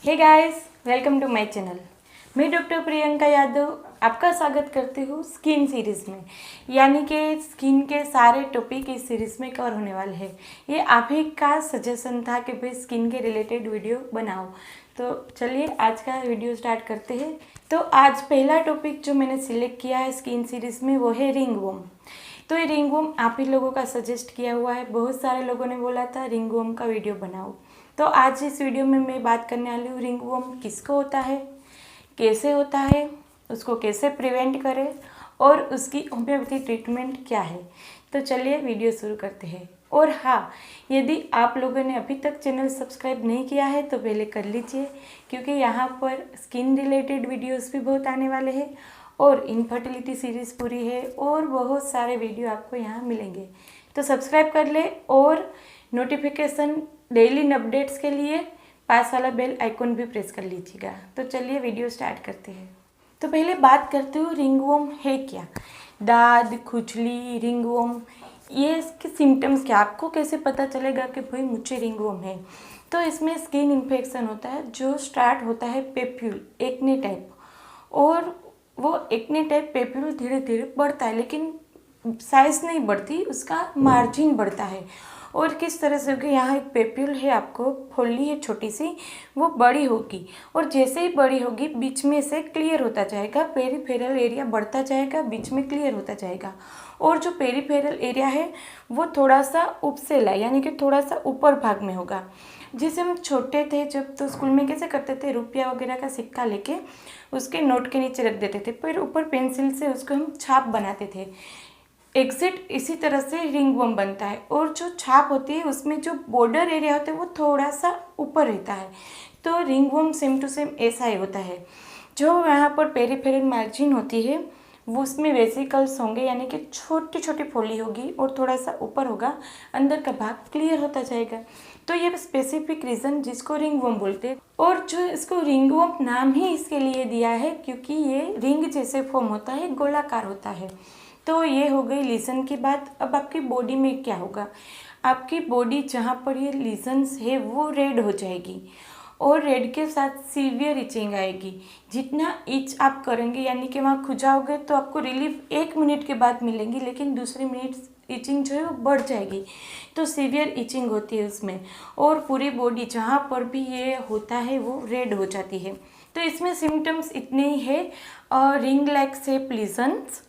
Hey guys, welcome to my channel. मैं doctor Priyanka Yadav आपका स्वागत करती हूँ स्किन सीरीज़ में, यानी कि स्किन के सारे टॉपिक इस सीरीज़ में कवर होने वाले हैं। ये आप ही का सजेशन था कि भाई स्किन के रिलेटेड वीडियो बनाओ, तो चलिए आज का वीडियो स्टार्ट करते हैं। तो आज पहला टॉपिक जो मैंने सिलेक्ट किया है स्किन सीरीज़ में वो है रिंगवर्म। तो ये रिंगवर्म आप ही लोगों का सजेस्ट किया हुआ है, बहुत सारे लोगों ने बोला था रिंगवर्म का वीडियो बनाओ। तो आज इस वीडियो में मैं बात करने वाली हूँ रिंगवर्म किसको होता है, कैसे होता है, उसको कैसे प्रिवेंट करें और उसकी होम्योपैथी ट्रीटमेंट क्या है। तो चलिए वीडियो शुरू करते हैं। और हाँ, यदि आप लोगों ने अभी तक चैनल सब्सक्राइब नहीं किया है तो पहले कर लीजिए, क्योंकि यहाँ पर स्किन रिलेटेड वीडियोस भी बहुत आने वाले हैं और इनफर्टिलिटी सीरीज़ पूरी है और बहुत सारे वीडियो आपको यहाँ मिलेंगे। तो सब्सक्राइब कर ले और नोटिफिकेशन डेली अपडेट्स के लिए पास वाला बेल आइकॉन भी प्रेस कर लीजिएगा। तो चलिए वीडियो स्टार्ट करते हैं। तो पहले बात करते हो रिंगवर्म है क्या। दाद, खुजली, रिंगवर्म, ये इसके सिम्टम्स क्या, आपको कैसे पता चलेगा कि भाई मुझे रिंगवर्म है। तो इसमें स्किन इन्फेक्शन होता है जो स्टार्ट होता है पेप्यूल एक्ने टाइप, और वो एक्ने टाइप पेप्यूल धीरे धीरे बढ़ता है, लेकिन साइज नहीं बढ़ती, उसका मार्जिन बढ़ता है। और किस तरह से होगी, यहाँ एक पेप्यूल है, आपको फुल्ली है छोटी सी, वो बड़ी होगी और जैसे ही बड़ी होगी बीच में से क्लियर होता जाएगा, पेरीफेरल एरिया बढ़ता जाएगा, बीच में क्लियर होता जाएगा। और जो पेरीफेरल एरिया है वो थोड़ा सा उपसेला, यानी कि थोड़ा सा ऊपर भाग में होगा। जैसे हम छोटे थे जब, तो स्कूल में कैसे करते थे, रुपया वगैरह का सिक्का लेके उसके नोट के नीचे रख देते थे, फिर ऊपर पेंसिल से उसको हम छाप बनाते थे। एग्जैक्ट इसी तरह से रिंगवर्म बनता है, और जो छाप होती है उसमें जो बॉर्डर एरिया होता है वो थोड़ा सा ऊपर रहता है। तो रिंगवर्म सेम टू सेम ऐसा ही होता है। जो यहाँ पर पेरीफेरल मार्जिन होती है वो उसमें वेसिकल्स होंगे, यानी कि छोटी छोटी फोली होगी और थोड़ा सा ऊपर होगा, अंदर का भाग क्लियर होता जाएगा। तो ये स्पेसिफिक रीज़न जिसको रिंगवर्म बोलते हैं, और जो इसको रिंगवर्म नाम ही इसके लिए दिया है क्योंकि ये रिंग जैसे फॉर्म होता है, गोलाकार होता है। तो ये हो गई लीजन की बात। अब आपकी बॉडी में क्या होगा, आपकी बॉडी जहाँ पर ये लीजन्स है वो रेड हो जाएगी, और रेड के साथ सीवियर इचिंग आएगी। जितना इच आप करेंगे, यानी कि वहाँ खुजाओगे तो आपको रिलीफ 1 मिनट के बाद मिलेंगी, लेकिन दूसरी मिनट इचिंग जो है वो बढ़ जाएगी। तो सीवियर इचिंग होती है उसमें, और पूरी बॉडी जहाँ पर भी ये होता है वो रेड हो जाती है। तो इसमें सिम्टम्स इतने ही है, रिंग लाइक शेप लीजन्स,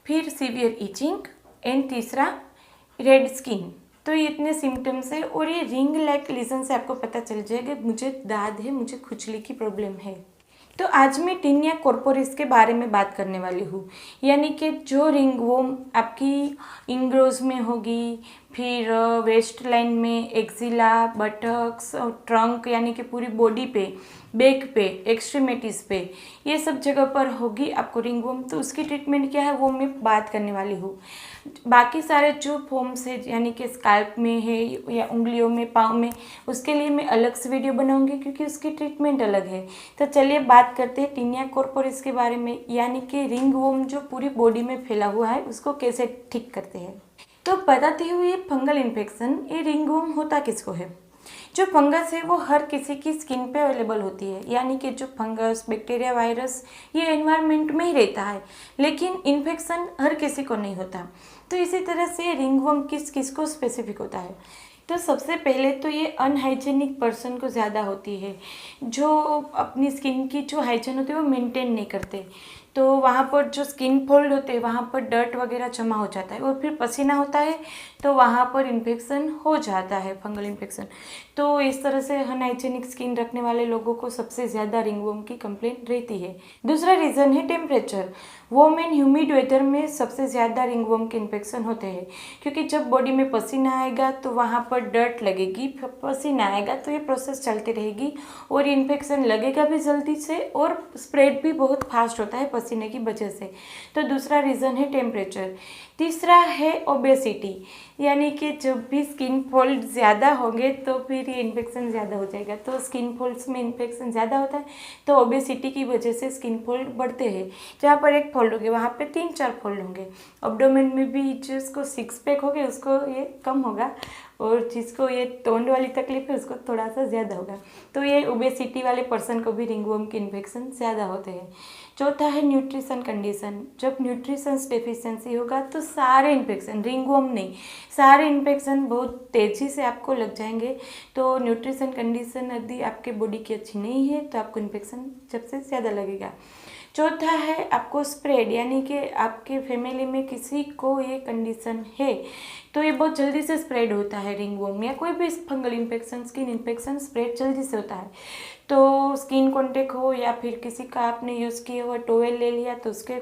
फिर सीवियर इचिंग, एंड तीसरा रेड स्किन। तो ये इतने सिम्टम्स है, और ये रिंग लाइक लीजन से आपको पता चल जाएगा मुझे दाद है, मुझे खुजली की प्रॉब्लम है। तो आज मैं टीनिया कॉर्पोरिस के बारे में बात करने वाली हूँ, यानी कि जो रिंगवर्म आपकी इंग्रोज में होगी, फिर वेस्ट लाइन में, एक्जिला, बटक्स, ट्रंक, यानी कि पूरी बॉडी पे, बैक पे, एक्सट्रीमिटीज़ पे, ये सब जगह पर होगी आपको रिंगवर्म। तो उसकी ट्रीटमेंट क्या है वो मैं बात करने वाली हूँ। बाकी सारे जो फॉर्म्स है, यानी कि स्कैल्प में है या उंगलियों में, पाँव में, उसके लिए मैं अलग से वीडियो बनाऊंगी क्योंकि उसकी ट्रीटमेंट अलग है। तो चलिए बात करते हैं टीनिया कॉर्पोरिस के बारे में, यानी कि रिंगवर्म जो पूरी बॉडी में फैला हुआ है उसको कैसे ठीक करते हैं। तो बताती हूँ, ये फंगल इन्फेक्शन, ये रिंगवर्म होता किसको है। जो फंगस है वो हर किसी की स्किन पे अवेलेबल होती है, यानी कि जो फंगस, बैक्टीरिया, वायरस, ये एनवायरनमेंट में ही रहता है, लेकिन इन्फेक्शन हर किसी को नहीं होता। तो इसी तरह से रिंगवर्म किस किस को स्पेसिफिक होता है। तो सबसे पहले तो ये अनहाइजेनिक पर्सन को ज़्यादा होती है, जो अपनी स्किन की जो हाइजीन होती है वो मेंटेन नहीं करते। तो वहाँ पर जो स्किन फोल्ड होते हैं वहाँ पर डर्ट वगैरह जमा हो जाता है, और फिर पसीना होता है तो वहाँ पर इन्फेक्शन हो जाता है, फंगल इन्फेक्शन। तो इस तरह से अनहाइजेनिक स्किन रखने वाले लोगों को सबसे ज़्यादा रिंगवर्म की कंप्लेंट रहती है। दूसरा रीज़न है temperature. Warm and humid weather में सबसे ज़्यादा रिंगवर्म के इन्फेक्शन होते हैं, क्योंकि जब बॉडी में पसीना आएगा तो वहाँ पर डर्ट लगेगी, पसीना आएगा तो ये प्रोसेस चलती रहेगी, और इन्फेक्शन लगेगा भी जल्दी से, और स्प्रेड भी बहुत फास्ट होता है पसीने की वजह से। तो दूसरा रीज़न है टेम्परेचर। तीसरा है ओबेसिटी, यानी कि जब भी स्किन फोल्ड ज़्यादा होंगे तो फिर ये इन्फेक्शन ज़्यादा हो जाएगा। तो स्किन फोल्ड्स में इन्फेक्शन ज़्यादा होता है, तो ओबेसिटी की वजह से स्किन फोल्ड बढ़ते हैं। जहाँ पर एक फोल्ड होंगे वहाँ पे 3-4 फोल्ड होंगे। एब्डोमेन में भी जिसको 6 पैक हो गए उसको ये कम होगा, और जिसको ये तोंड वाली तकलीफ है उसको थोड़ा सा ज़्यादा होगा। तो ये ओबेसिटी वाले पर्सन को भी रिंगवर्म के इन्फेक्शन ज़्यादा होते हैं। चौथा है न्यूट्रिशन कंडीशन। जब न्यूट्रिशंस डेफिशिएंसी होगा तो सारे इन्फेक्शन, रिंगवर्म नहीं, सारे इन्फेक्शन बहुत तेज़ी से आपको लग जाएंगे। तो न्यूट्रिशन कंडीशन यदि आपके बॉडी की अच्छी नहीं है तो आपको इन्फेक्शन सबसे ज़्यादा लगेगा। चौथा है आपको स्प्रेड, यानी कि आपके फैमिली में किसी को ये कंडीशन है तो ये बहुत जल्दी से स्प्रेड होता है। रिंगवर्म या कोई भी fungal infection, skin infection spread जल्दी से होता है। तो स्किन कॉन्टेक्ट हो या फिर किसी का आपने यूज़ किया हुआ टॉवेल ले लिया तो उसके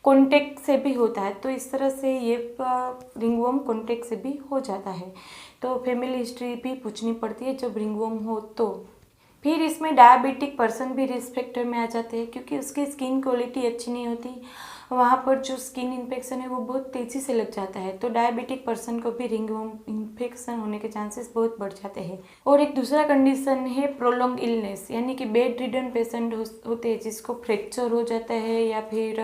कॉन्टेक्ट से भी होता है। तो इस तरह से ये रिंगवर्म कॉन्टेक्ट से भी हो जाता है। तो फैमिली हिस्ट्री भी पूछनी पड़ती है जब रिंगवर्म हो तो। फिर इसमें डायबिटिक पर्सन भी रिस्क फैक्टर में आ जाते हैं, क्योंकि उसकी स्किन क्वालिटी अच्छी नहीं होती, वहाँ पर जो स्किन इन्फेक्शन है वो बहुत तेज़ी से लग जाता है। तो डायबिटिक पर्सन को भी रिंगवर्म इन्फेक्शन होने के चांसेस बहुत बढ़ जाते हैं। और एक दूसरा कंडीशन है प्रोलॉन्ग इलनेस, यानी कि बेड रिडन पेशेंट होते हैं जिसको फ्रैक्चर हो जाता है या फिर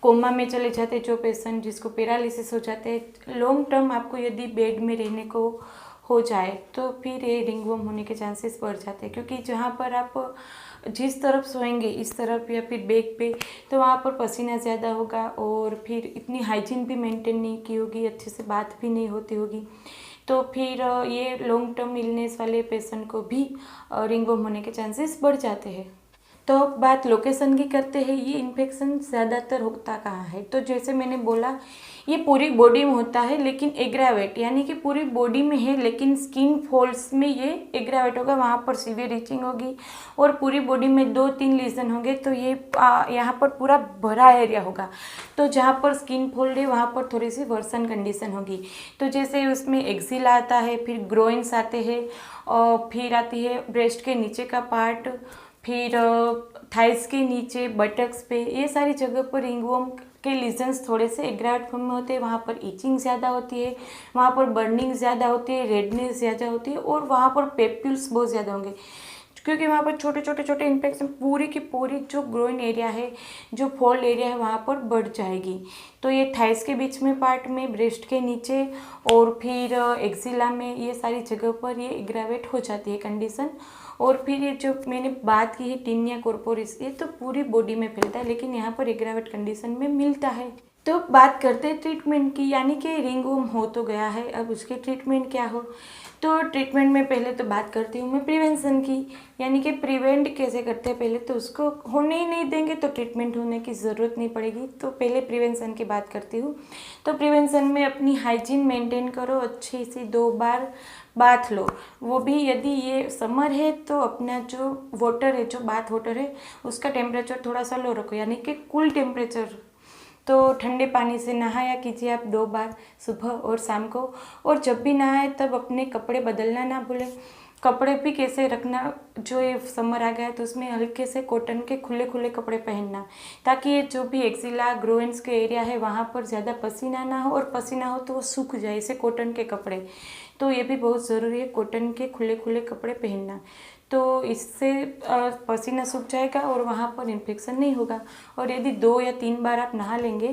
कोमा में चले जाते हैं जो पेशेंट, जिसको पैरालिसिस हो जाते हैं। लॉन्ग टर्म आपको यदि बेड में रहने को हो जाए तो फिर ये रिंगवर्म होने के चांसेस बढ़ जाते हैं, क्योंकि जहाँ पर आप जिस तरफ सोएंगे इस तरफ या फिर बैक पे, तो वहाँ पर पसीना ज़्यादा होगा और फिर इतनी हाइजीन भी मेंटेन नहीं की होगी, अच्छे से बात भी नहीं होती होगी। तो फिर ये लॉन्ग टर्म इलनेस वाले पेशेंट को भी रिंगवर्म होने के चांसेस बढ़ जाते हैं। तो अब बात लोकेशन की करते हैं, ये इन्फेक्शन ज़्यादातर होता कहाँ है। तो जैसे मैंने बोला ये पूरी बॉडी में होता है लेकिन एग्रावेट, यानी कि पूरी बॉडी में है लेकिन स्किन फॉल्स में ये एग्रावेट होगा, वहाँ पर सीवियर रीचिंग होगी और पूरी बॉडी में 2-3 लीजन होंगे। तो ये यहाँ पर पूरा भरा एरिया होगा। तो जहाँ पर स्किन फोल्ड है वहाँ पर थोड़ी सी वर्सन कंडीशन होगी। तो जैसे उसमें एक्सिला आता है, फिर ग्रोइंस आते हैं और फिर आती है ब्रेस्ट के नीचे का पार्ट, फिर थाइस के नीचे, बटक्स पे, ये सारी जगह पर रिंगवर्म के लीजन्स थोड़े से एग्रावेट फॉर्म में होते हैं। वहाँ पर इचिंग ज़्यादा होती है, वहाँ पर बर्निंग ज़्यादा होती है, रेडनेस ज़्यादा होती है और वहाँ पर पेप्यूल्स बहुत ज़्यादा होंगे, क्योंकि वहाँ पर छोटे छोटे इन्फेक्शन पूरी की पूरी जो ग्रोइन एरिया है, जो फोल्ड एरिया है वहाँ पर बढ़ जाएगी। तो ये थाइस के बीच में पार्ट में, ब्रेस्ट के नीचे और फिर एक्सिला में, ये सारी जगह पर ये एग्रावेट हो जाती है कंडीशन। और फिर ये जो मैंने बात की है टिनिया कॉर्पोरिस, ये तो पूरी बॉडी में फैलता है लेकिन यहाँ पर एग्रावेट कंडीशन में मिलता है। तो बात करते हैं ट्रीटमेंट की, यानी कि रिंगवर्म हो तो गया है, अब उसके ट्रीटमेंट क्या हो। तो ट्रीटमेंट में पहले तो बात करती हूँ मैं प्रिवेंशन की, यानी कि प्रिवेंट कैसे करते हैं। पहले तो उसको होने ही नहीं देंगे तो ट्रीटमेंट होने की ज़रूरत नहीं पड़ेगी। तो पहले प्रिवेंशन की बात करती हूँ। तो प्रिवेंशन में अपनी हाइजीन मेंटेन करो, अच्छी सी 2 बार बाथ लो, वो भी यदि ये समर है तो अपना जो वाटर है, जो बाथ वाटर है उसका टेम्परेचर थोड़ा सा लो रखो, यानी कि कूल टेम्परेचर। तो ठंडे पानी से नहाया कीजिए आप 2 बार, सुबह और शाम को। और जब भी नहाए तब अपने कपड़े बदलना ना भूलें। कपड़े भी कैसे रखना, जो ये समर आ गया है तो उसमें हल्के से कॉटन के खुले खुले कपड़े पहनना, ताकि ये जो भी एक्सिला ग्रोइंस के एरिया है वहाँ पर ज़्यादा पसीना ना हो, और पसीना हो तो वो सूख जाए, इसे कॉटन के कपड़े। तो ये भी बहुत ज़रूरी है कॉटन के खुले खुले कपड़े पहनना। तो इससे पसीना सूख जाएगा और वहाँ पर इन्फेक्शन नहीं होगा। और यदि 2 या 3 बार आप नहा लेंगे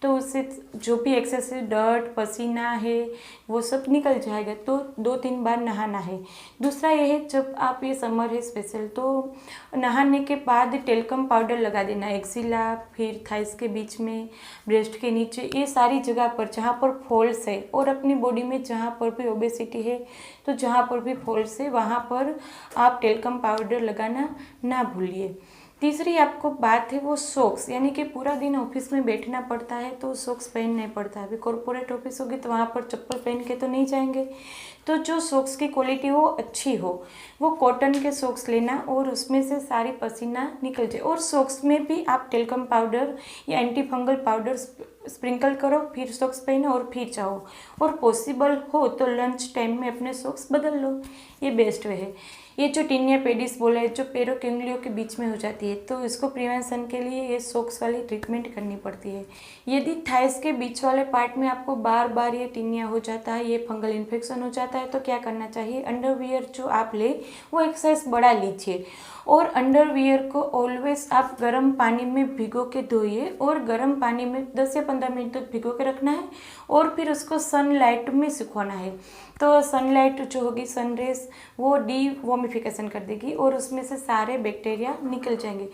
तो उससे जो भी एक्सेसिव डर्ट, पसीना है वो सब निकल जाएगा। तो 2-3 बार नहाना है। दूसरा ये है, जब आप ये समर है स्पेशल, तो नहाने के बाद टेल्कम पाउडर लगा देना, एक्सिला, फिर थाइस के बीच में, ब्रेस्ट के नीचे, ये सारी जगह पर जहाँ पर फॉल्स है, और अपनी बॉडी में जहाँ पर भी ओबेसिटी है तो जहाँ पर भी फॉल्स है वहाँ पर आप टेल्कम पाउडर लगाना ना भूलिए। तीसरी आपको बात है वो सॉक्स, यानी कि पूरा दिन ऑफिस में बैठना पड़ता है तो सॉक्स पहनना पड़ता है। अभी कॉर्पोरेट ऑफिस होगी तो वहाँ पर चप्पल पहन के तो नहीं जाएंगे। तो जो सॉक्स की क्वालिटी वो अच्छी हो, वो कॉटन के सॉक्स लेना और उसमें से सारी पसीना निकल जाए। और सॉक्स में भी आप टेल्कम पाउडर या एंटी फंगल पाउडर स्प्रिंकल करो, फिर सॉक्स पहनो और फिर जाओ। और पॉसिबल हो तो लंच टाइम में अपने सॉक्स बदल लो, ये बेस्ट वे है। ये जो टिनिया पेडिस बोला है, जो पैरों की उंगलियों के बीच में हो जाती है, तो इसको प्रिवेंशन के लिए ये सॉक्स वाली ट्रीटमेंट करनी पड़ती है। यदि थाइस के बीच वाले पार्ट में आपको बार बार ये टिनिया हो जाता है, ये फंगल इन्फेक्शन हो जाता है, तो क्या करना चाहिए, अंडरवियर जो आप ले वो एक साइज बड़ा लीजिए। और अंडरवियर को ऑलवेज आप गर्म पानी में भिगो के धोइए, और गर्म पानी में 10 या 15 मिनट तक भिगो के रखना है और फिर उसको सनलाइट में सुखाना है। तो सनलाइट जो होगी, सन रेस, वो डीवॉर्मिफिकेशन कर देगी और उसमें से सारे बैक्टीरिया निकल जाएंगे।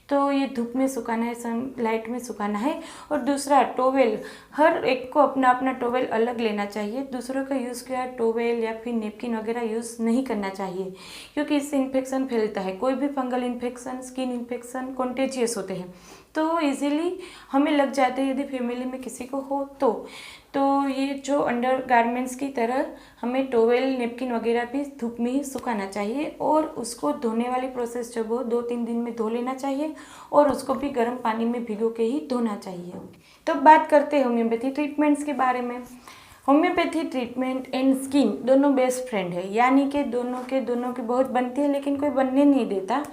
तो ये धूप में सुखाना है, सनलाइट में सुखाना है। और दूसरा, टॉवेल, हर एक को अपना अपना टॉवेल अलग लेना चाहिए। दूसरों का यूज़ किया टॉवेल या फिर नेपकिन वगैरह यूज़ नहीं करना चाहिए, क्योंकि इससे इन्फेक्शन फैलता है। कोई भी fungal infection, skin infection contagious होते हैं, तो इजीली हमें लग जाते हैं यदि फैमिली में किसी को हो तो ये जो अंडर गारमेंट्स की तरह हमें टॉवेल, नेपकिन वगैरह भी धूप में ही सुखाना चाहिए। और उसको धोने वाली प्रोसेस जब हो 2-3 दिन में धो लेना चाहिए और उसको भी गर्म पानी में भिगो के ही धोना चाहिए। तो बात करते हैं होम्योपैथी ट्रीटमेंट्स के बारे में। होम्योपैथी ट्रीटमेंट एंड स्किन दोनों बेस्ट फ्रेंड है, यानी कि दोनों की बहुत बनती है, लेकिन कोई बनने नहीं देता।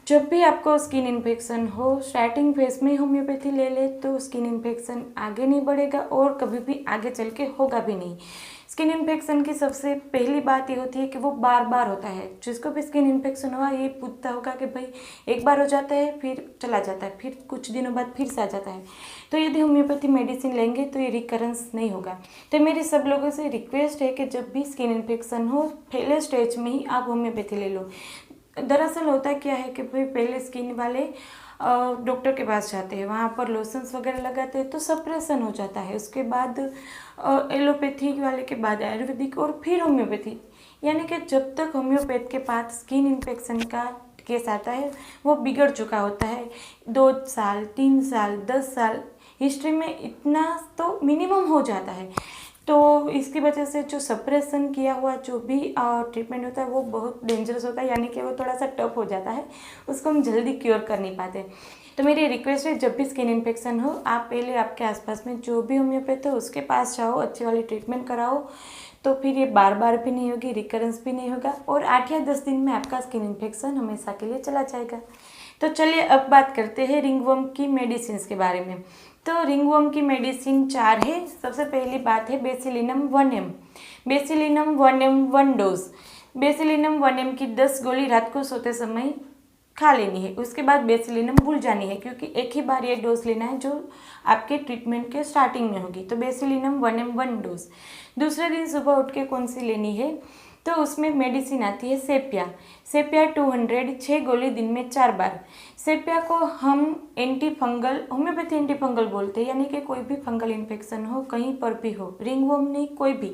जब भी आपको स्किन इन्फेक्शन हो, स्टार्टिंग फेज में होम्योपैथी ले ले तो स्किन इन्फेक्शन आगे नहीं बढ़ेगा और कभी भी आगे चल के होगा भी नहीं। स्किन इन्फेक्शन की सबसे पहली बात ये होती है कि वो बार बार होता है। जिसको भी स्किन इन्फेक्शन हुआ ये पूछता होगा कि भाई एक बार हो जाता है, फिर चला जाता है, फिर कुछ दिनों बाद फिर से आ जाता है। तो यदि होम्योपैथी मेडिसिन लेंगे तो ये रिकरेंस नहीं होगा। तो मेरी सब लोगों से रिक्वेस्ट है कि जब भी स्किन इन्फेक्शन हो, पहले स्टेज में ही आप होम्योपैथी ले लो। दरअसल होता क्या है कि भाई पहले स्किन वाले डॉक्टर के पास जाते हैं, वहाँ पर लोशंस वगैरह लगाते हैं तो सप्रेशन हो जाता है। उसके बाद एलोपैथी वाले के बाद आयुर्वेदिक और फिर होम्योपैथी, यानी कि जब तक होम्योपैथ के पास स्किन इन्फेक्शन का केस आता है वो बिगड़ चुका होता है। 2 साल, 3 साल, 10 साल हिस्ट्री में इतना तो मिनिमम हो जाता है। तो इसकी वजह से जो सप्रेशन किया हुआ जो भी ट्रीटमेंट होता है वो बहुत डेंजरस होता है, यानी कि वो थोड़ा सा टफ हो जाता है, उसको हम जल्दी क्योर कर नहीं पाते। तो मेरी रिक्वेस्ट है जब भी स्किन इन्फेक्शन हो आप पहले आपके आसपास में जो भी होम्योपैथ हो उसके पास जाओ, अच्छी वाली ट्रीटमेंट कराओ, तो फिर ये बार बार भी नहीं होगी, रिकरेंस भी नहीं होगा और 8 या 10 दिन में आपका स्किन इन्फेक्शन हमेशा के लिए चला जाएगा। तो चलिए अब बात करते हैं रिंगवर्म की मेडिसिन के बारे में। तो रिंगवर्म की मेडिसिन 4 है। सबसे पहली बात है बेसिलिनम 1M। बेसिलिनम 1M 1 dose. बेसिलिनम 1M की 10 गोली रात को सोते समय खा लेनी है। उसके बाद बेसिलिनम भूल जानी है, क्योंकि एक ही बार ये डोज लेना है जो आपके ट्रीटमेंट के स्टार्टिंग में होगी। तो बेसिलिनम 1M 1 डोज। दूसरे दिन सुबह उठ के कौन सी लेनी है, तो उसमें मेडिसिन आती है सेपिया। सेपिया 200 6 गोली दिन में 4 बार। सेपिया को हम anti fungal, homeopathy anti fungal बोलते हैं, यानी कि कोई भी फंगल इन्फेक्शन हो कहीं पर भी हो, रिंगवर्म नहीं कोई भी,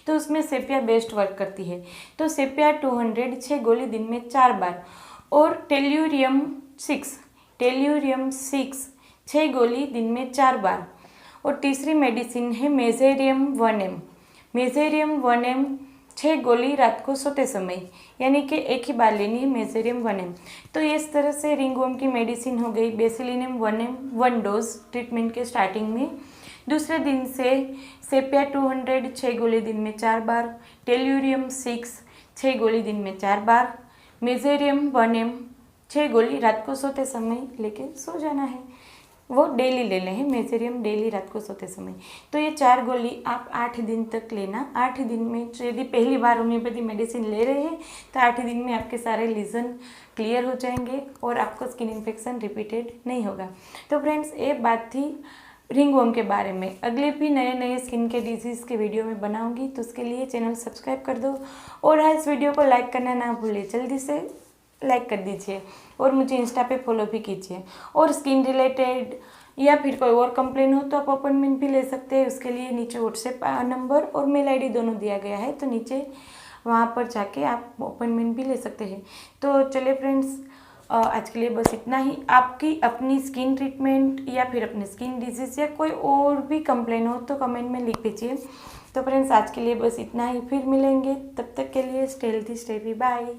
तो उसमें सेपिया बेस्ट वर्क करती है। तो सेपिया 200 6 गोली दिन में 4 बार। और टेल्यूरियम 6 6 गोली दिन में 4 बार। और तीसरी मेडिसिन है मेजेरियम 1M। मेजेरियम 1M 6 गोली रात को सोते समय, यानी कि एक ही बार लेनी है मेजेरियम 1M। तो इस तरह से रिंगवर्म की मेडिसिन हो गई बेसिलिनम 1M 1 डोज ट्रीटमेंट के स्टार्टिंग में। दूसरे दिन से सेपिया 200 6 गोली दिन में 4 बार, टेल्यूरियम 6 गोली दिन में 4 बार, मेजेरियम 1M 6 गोली रात को सोते समय लेके सो जाना है। वो डेली ले लें, मेजेरियम डेली रात को सोते समय। तो ये 4 गोली आप 8 दिन तक लेना। 8 दिन में यदि पहली बार होम्योपैथी मेडिसिन ले रहे हैं तो 8 दिन में आपके सारे लीजन क्लियर हो जाएंगे और आपको स्किन इन्फेक्शन रिपीटेड नहीं होगा। तो फ्रेंड्स ये बात थी रिंगवर्म के बारे में। अगले भी नए स्किन के डिजीज़ के वीडियो में बनाऊंगी, तो उसके लिए चैनल सब्सक्राइब कर दो और हाँ इस वीडियो को लाइक करना ना भूलें, जल्दी से लाइक कर दीजिए और मुझे इंस्टा पे फॉलो भी कीजिए। और स्किन रिलेटेड या फिर कोई और कंप्लेन हो तो आप अपॉइंटमेंट भी ले सकते हैं। उसके लिए नीचे व्हाट्सएप नंबर और मेल आईडी दोनों दिया गया है, तो नीचे वहाँ पर जाके आप अपॉइंटमेंट भी ले सकते हैं। तो चलिए फ्रेंड्स आज के लिए बस इतना ही। आपकी अपनी स्किन ट्रीटमेंट या फिर अपनी स्किन डिजीज़ या कोई और भी कंप्लेन हो तो कमेंट में लिख दीजिए। तो फ्रेंड्स आज के लिए बस इतना ही, फिर मिलेंगे, तब तक के लिए stay healthy, stay happy, bye.